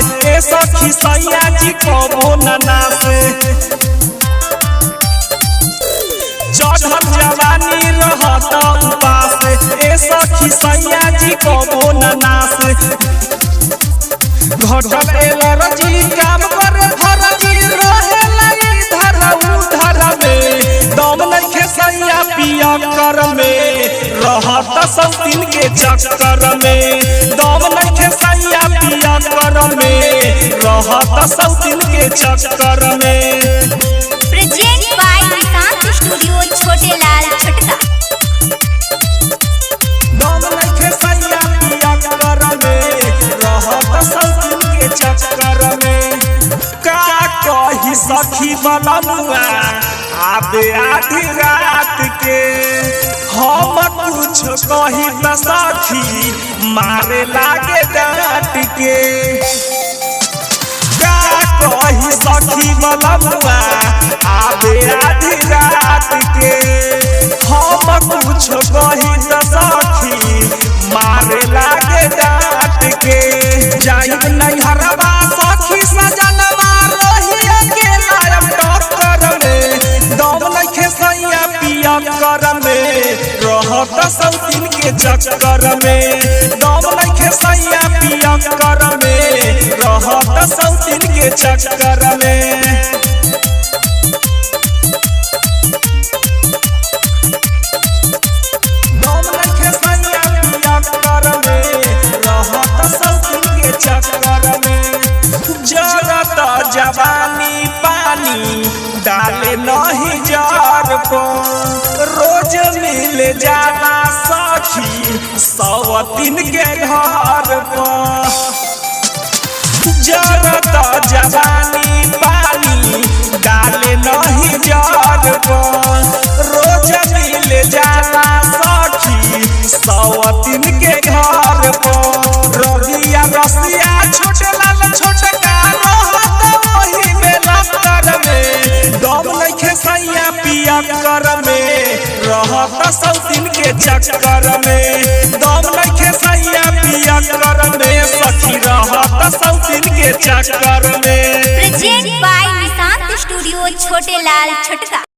ए सखी सैया जी कबो नना से चढ़ल जवानी रहत उपास ए सखी सैया जी कबो नना से घटल एलर्जी काम करे फरजी रहे लगी धर उधर में दम नइखे सैया पिया कर में रहत सब दिन के चक्कर में दम नइखे सैया पिया कर में रहत सब दिन के चक्कर में। प्रेजेंट बाय निशांत स्टूडियो छोटे लाल छटका। दम नइखे सैया पिया कर में रहत सब दिन के चक्कर में। का कही सखी बनमुआ आबे आधी रात के हम कुछ कही त सखी मारे लागे डांट के। का कही सखी बनमुआ आबे आधी रात के हम कुछ कही त सखी मारे लागे डांट के। जाई नहीं हरवा सखी सजनवा रोही अकेला टक्कर में दम नइखे सैया पिया कर में रहत सब दिन के चक्कर में दम नइखे सैया पिया कर में रहत सब दिन के चक्कर में। जरत जवानी पानी डाले नहीं जार को रोज मिल जाला सखी 100 दिन के घर पर। जरत जवानी पानी डाले नहीं जार को रोज मिल जाला सखी 100 दिन के घर पर। रबिया रसिया छोटे लाल छोटका रहत वही में लफ्तर में दम नइखे सैया पिया कर में रहत सब दिन के चक्कर में दम नइखे सैया पिया कर में सखी रहत सब दिन के चक्कर में। प्रेजेंट बाय निशांत स्टूडियो छोटे लाल छटका।